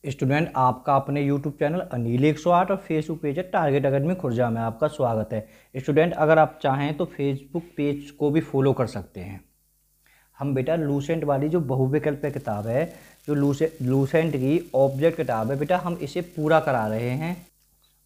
Student, आपका अपने YouTube channel Anil 108 और फेसबुक पेज है टारगेट अकेडमी खुर्जा में आपका स्वागत है। स्टूडेंट, अगर आप चाहें तो फेसबुक पेज को भी फॉलो कर सकते हैं। हम बेटा लूसेंट वाली जो बहुविकल्पीय किताब है, जो लूसेंट की ऑब्जेक्ट किताब है बेटा, हम इसे पूरा करा रहे हैं।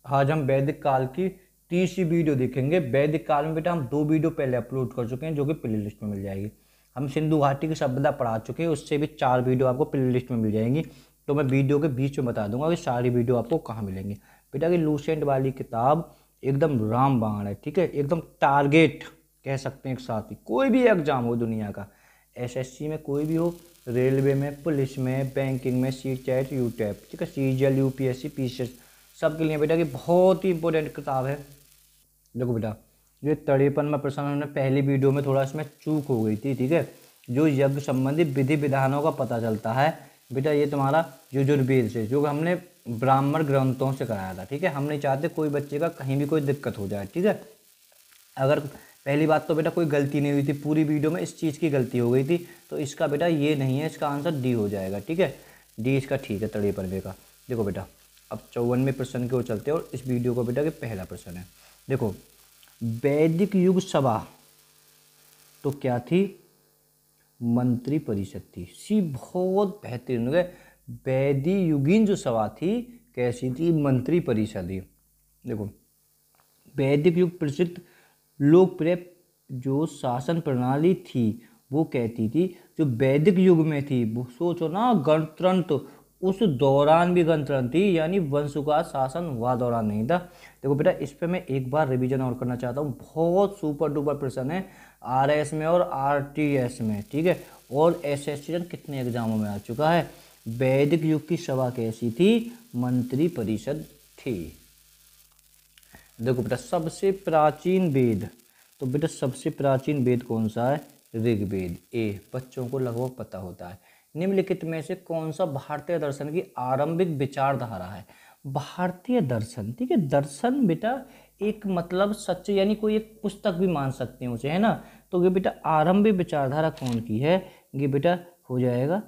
आज हम वैदिक काल की तीसरी वीडियो देखेंगे। वैदिक काल में बेटा हम 2 वीडियो पहले अपलोड कर चुके हैं जो कि प्ले लिस्ट में मिल जाएगी। हम सिंधु घाटी की सभ्यता पढ़ा चुके हैं, उससे भी 4 वीडियो आपको प्ले लिस्ट में मिल जाएंगी। तो मैं वीडियो के बीच में बता दूंगा कि सारी वीडियो आपको कहाँ मिलेंगी। बेटा कि लूसेंट वाली किताब एकदम रामबाण है, ठीक है, एकदम टारगेट कह सकते हैं। एक साथ ही कोई भी एग्जाम हो दुनिया का, एसएससी में कोई भी हो, रेलवे में, पुलिस में, बैंकिंग में, सी चैट, यू टैप, ठीक है, सीजीएल, यूपीएससी, पीसीएस, सबके लिए बेटा कि बहुत ही इंपॉर्टेंट किताब है। देखो बेटा, ये 53 में प्रश्न हमने पहली वीडियो में थोड़ा इसमें चूक हो गई थी, ठीक है। जो यज्ञ संबंधी विधि विधानों का पता चलता है बेटा, ये तुम्हारा यजुर्वेद से, जो हमने ब्राह्मण ग्रंथों से कराया था, ठीक है। हम नहीं चाहते कोई बच्चे का कहीं भी कोई दिक्कत हो जाए, ठीक है। अगर पहली बात तो बेटा कोई गलती नहीं हुई थी पूरी वीडियो में, इस चीज़ की गलती हो गई थी, तो इसका बेटा ये नहीं है, इसका आंसर डी हो जाएगा, ठीक है। डी इसका ठीक है, 53 का। देखो बेटा, अब 54वें प्रश्न की ओर चलते हैं और इस वीडियो का बेटा कि पहला प्रश्न है। देखो, वैदिक युग सभा तो क्या थी? मंत्री परिषद थी। सी बहुत बेहतरीन है। वैदिक युगीन जो सभा थी कैसी थी? मंत्री परिषद ही। देखो, वैदिक युग प्रसिद्ध लोकप्रिय जो शासन प्रणाली थी वो कहती थी, जो वैदिक युग में थी वो सोचो ना, गणतंत्र उस दौरान भी गणतंत्र थी, यानी वंश का शासन वह दौरान नहीं था। देखो बेटा, इस पे मैं एक बार रिवीजन और करना चाहता हूँ, बहुत सुपर डुपर प्रश्न है आरएस में और आरटीएस में, ठीक है, और एसएससी कितने एग्जामों में आ चुका है। वैदिक युग की सभा कैसी थी? मंत्री परिषद थी। देखो बेटा, सबसे प्राचीन वेद, तो बेटा सबसे प्राचीन वेद कौन सा है? ऋग्वेद। ए बच्चों को लगभग पता होता है। निम्नलिखित में से कौन सा भारतीय दर्शन की आरंभिक विचारधारा है? भारतीय दर्शन, ठीक है, दर्शन बेटा एक मतलब सच, यानी कोई एक पुस्तक भी मान सकते हैं उसे, है ना। तो ये बेटा आरंभिक विचारधारा कौन की है? ये बेटा हो जाएगा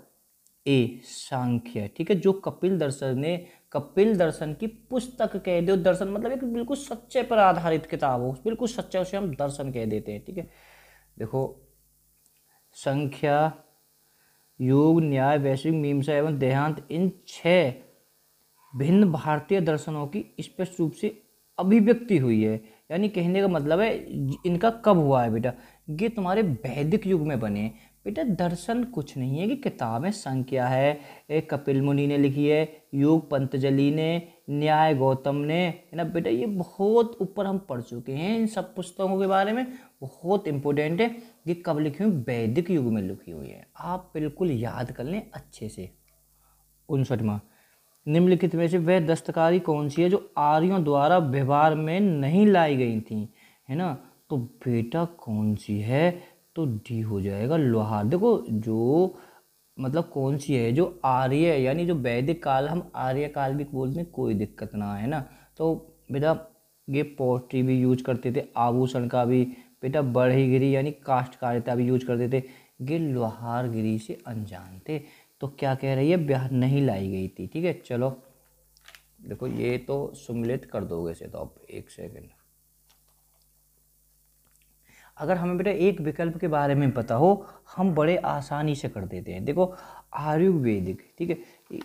ए सांख्य, ठीक है, जो कपिल दर्शन ने, कपिल दर्शन की पुस्तक कह दो। दर्शन मतलब एक बिल्कुल सच्चे पर आधारित किताब हो, बिल्कुल सच्चा, उसे हम दर्शन कह देते हैं, ठीक है। देखो, संख्या, योग, न्याय, वैश्विक, मीमांसा एवं देहांत, इन 6 भिन्न भारतीय दर्शनों की स्पष्ट रूप से अभिव्यक्ति हुई है। यानी कहने का मतलब है इनका कब हुआ है बेटा? ये तुम्हारे वैदिक युग में बने। बेटा दर्शन कुछ नहीं है कि किताबें, संख्या है एक कपिल मुनि ने लिखी है, योग पतंजलि ने, न्याय गौतम ने, है ना बेटा। ये बहुत ऊपर हम पढ़ चुके हैं इन सब पुस्तकों के बारे में, बहुत इंपॉर्टेंट है। ये कब लिखी हुई? वैदिक युग में लिखी हुई है, आप बिल्कुल याद कर लें अच्छे से। 59वां, निम्नलिखित में से वह दस्तकारी कौन सी है जो आर्यों द्वारा व्यवहार में नहीं लाई गई थी? है ना, तो बेटा कौन सी है? तो डी हो जाएगा, लोहार। देखो, जो मतलब कौन सी है जो आर्य, यानी जो वैदिक काल, हम आर्य काल भी बोलते हैं, कोई दिक्कत ना, है ना। तो बेटा ये पोट्री भी यूज करते थे, आभूषण का भी बेटा, बढ़ईगिरी यानी काष्ठकारिता भी यूज करते थे। ये लोहारगिरी से अनजान थे। तो क्या कह रही है? ब्याह नहीं लाई गई थी, ठीक है। चलो देखो, ये तो सम्मिलित कर दोगे से, तो अब एक सेकंड, अगर हमें बेटा एक विकल्प के बारे में पता हो, हम बड़े आसानी से कर देते हैं। देखो, आयुर्वेदिक, ठीक है,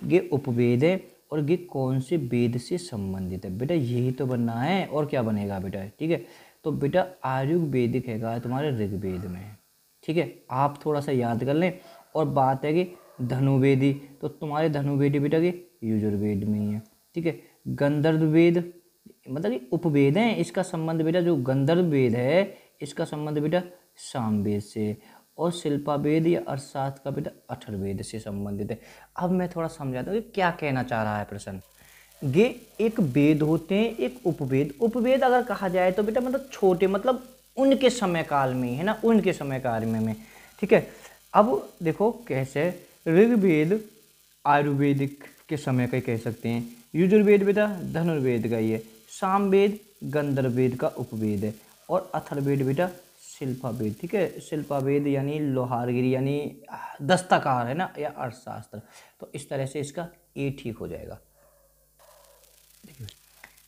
ये उपवेद है और ये कौन से वेद से संबंधित है? बेटा यही तो बनना है, और क्या बनेगा बेटा, ठीक है। तो बेटा आयुर्वेदिक है तुम्हारे ऋग्वेद में, ठीक है, आप थोड़ा सा याद कर लें। और बात है कि धनुर्वेदी, तो तुम्हारे धनुर्वेदी बेटा कि यजुर्वेद में ही है, ठीक है। गंधर्व वेद मतलब कि उपवेद है, इसका संबंध बेटा जो गंधर्व वेद है इसका संबंध बेटा सामवेद से, और शिल्पा वेद या अर्थशास्त्र का बेटा अथर्ववेद से संबंधित है। अब मैं थोड़ा समझाता हूँ कि क्या कहना चाह रहा है प्रश्न। ये एक वेद होते हैं, एक उपवेद। उपवेद अगर कहा जाए तो बेटा मतलब छोटे, मतलब उनके समय काल में, है ना, उनके समय काल में, ठीक है। अब देखो कैसे, ऋग्वेद आयुर्वेदिक के समय का कह सकते हैं, यजुर्वेद बेटा धनुर्वेद का ही है, सामवेद गंधर्ववेद का उपवेद है, और अथर्ववेद बेटा शिल्पावेद, ठीक है। शिल्पावेद यानी लोहारगिरी यानी दस्तकार है ना, या अर्थशास्त्र। तो इस तरह से इसका ए ठीक हो जाएगा।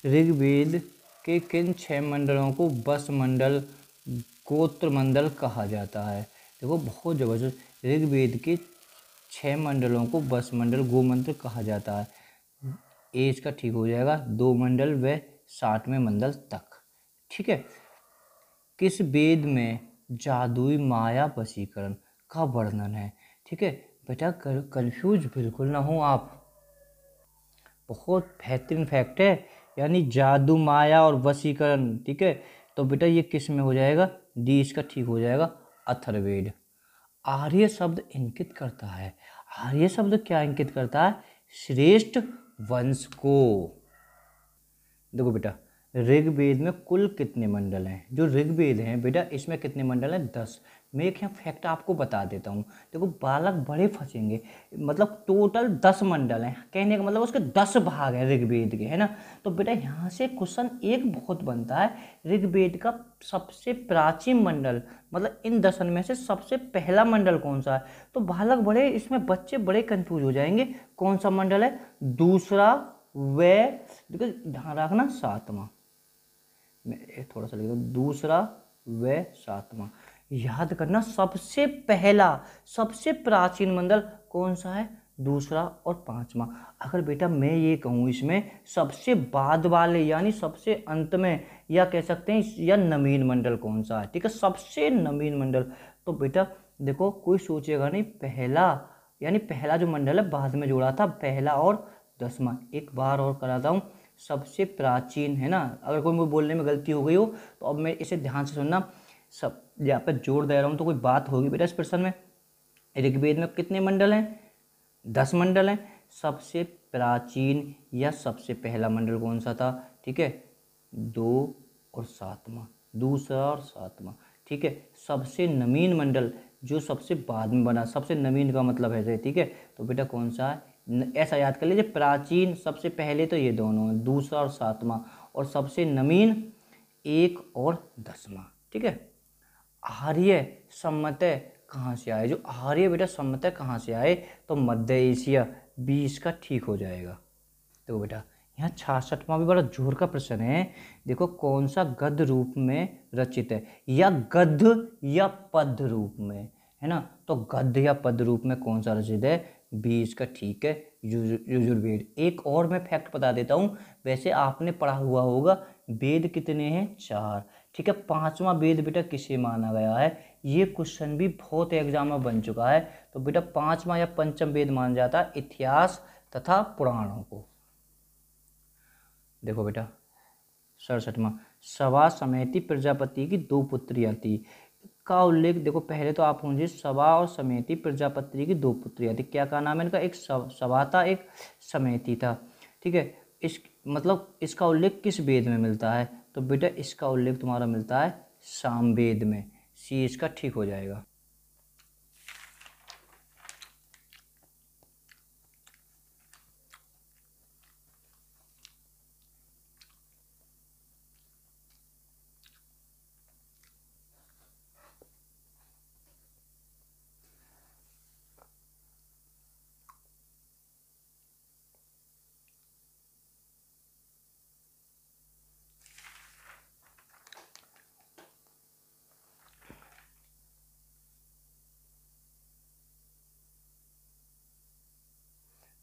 ऋग्वेद के किन 6 मंडलों को बस मंडल, गोत्र मंडल कहा जाता है? देखो बहुत जबरदस्त। ऋग्वेद के 6 मंडलों को बस मंडल, गोमंत्र कहा जाता है। ए इसका ठीक हो जाएगा, 2 मंडल व 60वें मंडल तक, ठीक है। किस वेद में जादुई माया वशीकरण का वर्णन है? ठीक है बेटा, कंफ्यूज बिल्कुल ना हो आप, बहुत बेहतरीन फैक्ट है। यानी जादू माया और वशीकरण, ठीक है। तो बेटा ये किस में हो जाएगा? डी इसका ठीक हो जाएगा, अथर्ववेद। आर्य शब्द इंगित करता है, आर्य शब्द क्या इंगित करता है? श्रेष्ठ वंश को। देखो बेटा, ऋग्वेद में कुल कितने मंडल हैं? जो ऋग्वेद हैं बेटा, इसमें कितने मंडल हैं? 10। मैं एक यहाँ फैक्ट आपको बता देता हूँ। देखो बालक बड़े फंसेंगे, मतलब टोटल 10 मंडल हैं, कहने का मतलब उसके 10 भाग हैं ऋग्वेद के, है ना। तो बेटा यहाँ से क्वेश्चन एक बहुत बनता है, ऋग्वेद का सबसे प्राचीन मंडल, मतलब इन 10 में से सबसे पहला मंडल कौन सा है? तो बालक बड़े, इसमें बच्चे बड़े कंफ्यूज हो जाएंगे, कौन सा मंडल है? दूसरा व, देखो ध्यान रखना, 7वां। मैं थोड़ा सा लिख दूँ, दूसरा व 7वां। याद करना, सबसे पहला, सबसे प्राचीन मंडल कौन सा है? दूसरा और 5वां। अगर बेटा मैं ये कहूँ इसमें सबसे बाद वाले यानी सबसे अंत में, या कह सकते हैं या नवीन मंडल कौन सा है? ठीक है, सबसे नवीन मंडल। तो बेटा देखो कोई सोचेगा नहीं, पहला यानी पहला जो मंडल है बाद में जोड़ा था, पहला और 10वां। एक बार और कराता हूँ, सबसे प्राचीन, है ना। अगर कोई मुझे बोलने में गलती हो गई हो तो अब मैं इसे ध्यान से सुनना, सब यहाँ पे जोड़ दे रहा हूँ तो कोई बात होगी बेटा इस प्रश्न में। ऋग्वेद में कितने मंडल हैं? 10 मंडल हैं। सबसे प्राचीन या सबसे पहला मंडल कौन सा था? ठीक है, 2 और 7वां, दूसरा और 7वां, ठीक है। सबसे नवीन मंडल जो सबसे बाद में बना, सबसे नवीन का मतलब है, ठीक है। तो बेटा कौन सा है? ऐसा याद कर लीजिए, प्राचीन सबसे पहले तो ये दोनों हैं, दूसरा और 7वां, और सबसे नवीन 1 और 10वां, ठीक है। आर्य सम्मतय कहाँ से आए? जो आर्य बेटा सम्मतय कहाँ से आए? तो मध्य एशिया, 20 का ठीक हो जाएगा। देखो बेटा यहाँ 66वां भी बड़ा जोर का प्रश्न है। देखो कौन सा गद्य रूप में रचित है, या गद्य या पद्य रूप में, है ना। तो गद्य या पद्य रूप में कौन सा रचित है? 20 का ठीक है, यजुर्वेद। एक और मैं फैक्ट बता देता हूँ, वैसे आपने पढ़ा हुआ होगा, वेद कितने हैं? 4, ठीक है। 5वां वेद बेटा किसे माना गया है? ये क्वेश्चन भी बहुत एग्जाम में बन चुका है। तो बेटा 5वां या पंचम वेद माना जाता है इतिहास तथा पुराणों को। देखो बेटा 67वां, सभा समेति प्रजापति की 2 पुत्रियां थी का उल्लेख। देखो पहले तो आप मुझे सभा और समेति प्रजापति की 2 पुत्रियां थी, क्या नाम है इनका? एक सभा था, एक समेति था, ठीक है। इस मतलब इसका उल्लेख किस वेद में मिलता है? तो बेटा इसका उल्लेख तुम्हारा मिलता है सामवेद में, सी इसका ठीक हो जाएगा।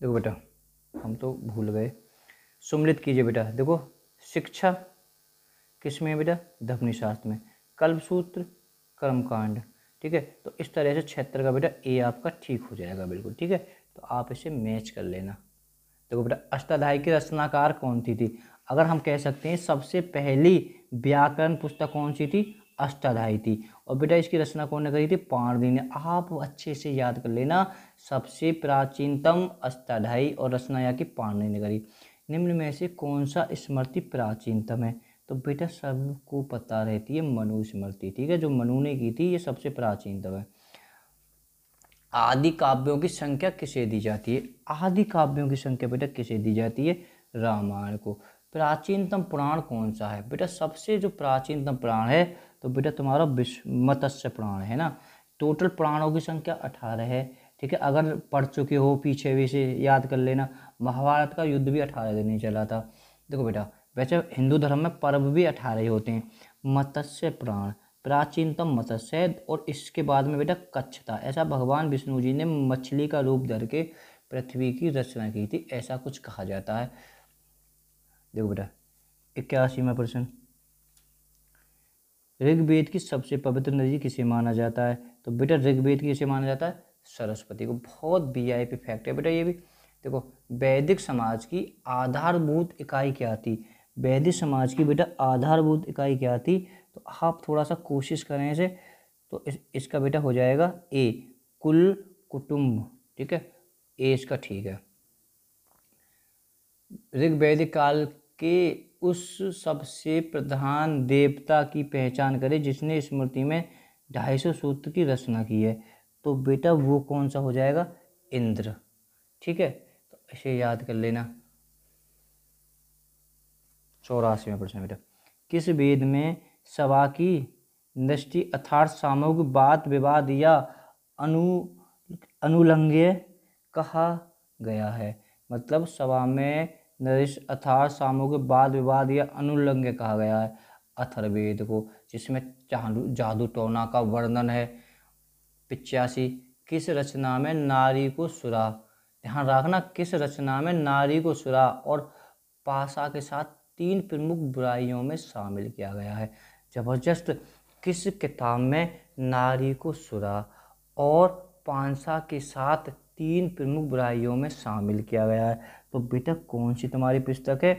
देखो बेटा हम तो भूल गए, सुमिलित कीजिए बेटा। देखो शिक्षा किस में है बेटा? धवनी शास्त्र में। कल्पसूत्र कर्मकांड, ठीक है। तो इस तरह से क्षेत्र का बेटा ए आपका ठीक हो जाएगा बिल्कुल, ठीक है। तो आप इसे मैच कर लेना। देखो बेटा अष्टाध्यायी की रचनाकार कौन थी? अगर हम कह सकते हैं सबसे पहली व्याकरण पुस्तक कौन सी थी? अष्टाध्यायी थी। और बेटा इसकी रचना कौन ने करी थी? पाणिनि ने। आप अच्छे से याद कर लेना, सबसे प्राचीनतम अष्टाध्यायी और रचना यहाँ की पाणिनि ने करी। निम्न में से कौन सा स्मृति प्राचीनतम है? तो बेटा सबको पता रहती है मनुस्मृति, ठीक है, जो मनु ने की थी, ये सबसे प्राचीनतम है। आदि काव्यों की संख्या किसे दी जाती है? आदि काव्यों की संख्या बेटा किसे दी जाती है? रामायण को। प्राचीनतम पुराण कौन सा है? बेटा सबसे जो प्राचीनतम पुराण है तो बेटा तुम्हारा मत्स्य पुराण है ना। टोटल पुराणों की संख्या 18 है। ठीक है, अगर पढ़ चुके हो पीछे भी से याद कर लेना। महाभारत का युद्ध भी 18 दिन ही चला था। देखो बेटा, वैसे हिंदू धर्म में पर्व भी 18 ही होते हैं। मत्स्य पुराण प्राचीनतम मत्स्य है, और इसके बाद में बेटा कच्छ था। ऐसा भगवान विष्णु जी ने मछली का रूप धर के पृथ्वी की रचना की थी, ऐसा कुछ कहा जाता है। देखो बेटा 81वां प्रश्न, ऋग्वेद की सबसे पवित्र नदी किसे माना जाता है? तो बेटा ऋग्वेद की किसे माना जाता है? सरस्वती को। बहुत वीआईपी फैक्ट है बेटा ये भी। देखो, वैदिक समाज की आधारभूत इकाई क्या थी? वैदिक समाज की बेटा आधारभूत इकाई क्या थी? तो आप थोड़ा सा कोशिश करें इसे, तो इसका बेटा हो जाएगा ए, कुल कुटुंब। ठीक है, ए इसका ठीक है। ऋग्वैदिक काल के उस सबसे प्रधान देवता की पहचान करें जिसने स्मृति में 250 सूत्र की रचना की है। तो बेटा वो कौन सा हो जाएगा? इंद्र। ठीक है, तो इसे याद कर लेना। 84वां प्रश्न बेटा, किस वेद में सभा की नष्टि अर्थात सामूहिक वाद विवाद या अनुलंघ्य कहा गया है? मतलब सभा में नष्टि अर्थात सामूहिक वाद विवाद या अनुलंघ्य कहा गया है अथर्ववेद को, जिसमें जादू टोना का वर्णन है। 85, किस रचना में नारी को सुरा, ध्यान रखना, किस रचना में नारी को सुरा और पासा के साथ 3 प्रमुख बुराइयों में शामिल किया गया है? जबरदस्त। किस किताब में नारी को सुरा और पांसा के साथ 3 प्रमुख बुराइयों में शामिल किया गया है? तो बेटा कौन सी तुम्हारी पुस्तक है?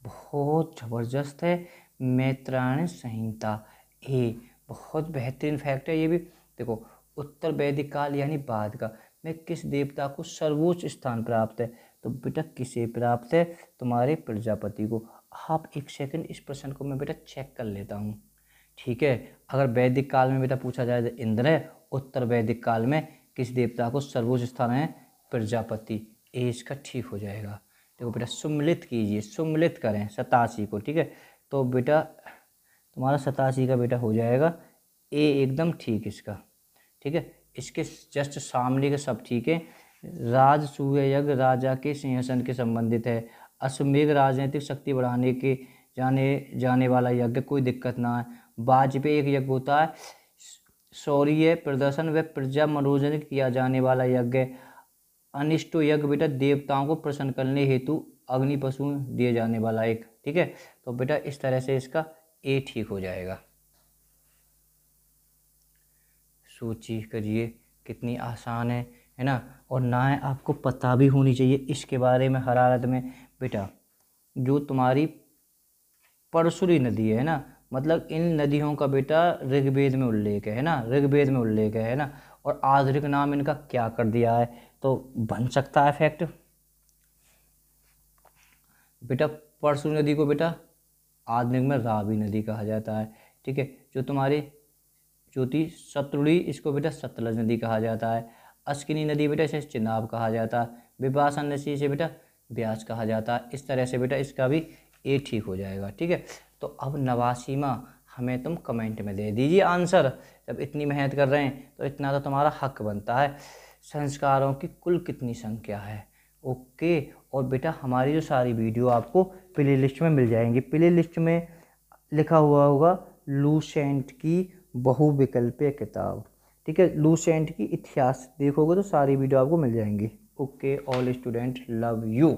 बहुत ज़बरदस्त है, मैत्रायण संहिता ए। बहुत बेहतरीन फैक्ट है ये भी। देखो, उत्तर वैदिक काल यानी बाद का में किस देवता को सर्वोच्च स्थान प्राप्त है? तो बेटा किसे प्राप्त है? तुम्हारे प्रजापति को। आप एक सेकंड इस प्रश्न को मैं बेटा चेक कर लेता हूँ। ठीक है, अगर वैदिक काल में बेटा पूछा जाए तो इंद्र है, उत्तर वैदिक काल में किस देवता को सर्वोच्च स्थान है? प्रजापति। ए इसका ठीक हो जाएगा। देखो बेटा सम्मिलित कीजिए, सम्मिलित करें 87 को। ठीक है, तो बेटा तुम्हारा 87 का बेटा हो जाएगा ए एकदम ठीक इसका। ठीक है, इसके जस्ट सामने के सब ठीक है। राजसूय यज्ञ राजा के सिंहासन के संबंधित है। अश्वमेध राजनीतिक शक्ति बढ़ाने के जाने वाला यज्ञ, कोई दिक्कत ना है। वाजपेयी एक यज्ञ होता है। शौर्य प्रदर्शन व प्रजा मनोरंजन किया जाने वाला यज्ञ। अनिष्टो यज्ञ बेटा देवताओं को प्रसन्न करने हेतु अग्नि पशु दिए जाने वाला एक। ठीक है, तो बेटा इस तरह से इसका ए ठीक हो जाएगा। सोचिए करिए, कितनी आसान है ना। और ना है आपको पता भी होनी चाहिए इसके बारे में हर हालत में। बेटा जो तुम्हारी परशुरी नदी है ना, मतलब इन नदियों का बेटा ऋग्वेद में उल्लेख है ना, ऋग्वेद में उल्लेख है ना। और आधुनिक नाम इनका क्या कर दिया है, तो बन सकता है फैक्ट। बेटा परशुरी नदी को बेटा आधुनिक में रावी नदी कहा जाता है। ठीक है, जो तुम्हारी ज्योति सतलुड़ी, इसको बेटा सतलज नदी कहा जाता है। अस्किनी नदी बेटा इसे चिनाब कहा जाता है। विपाशा नदी से बेटा ब्यास कहा जाता है। इस तरह से बेटा इसका भी ए ठीक हो जाएगा। ठीक है, तो अब 89वां हमें तुम कमेंट में दे दीजिए आंसर। जब इतनी मेहनत कर रहे हैं तो इतना तो तुम्हारा हक बनता है। संस्कारों की कुल कितनी संख्या है? ओके, और बेटा हमारी जो सारी वीडियो आपको प्ले लिस्ट में मिल जाएंगी। प्ले लिस्ट में लिखा हुआ होगा लूसेंट की बहुविकल्पीय किताब। ठीक है, लूसेंट की इतिहास देखोगे तो सारी वीडियो आपको मिल जाएंगी। Okay, all student love you.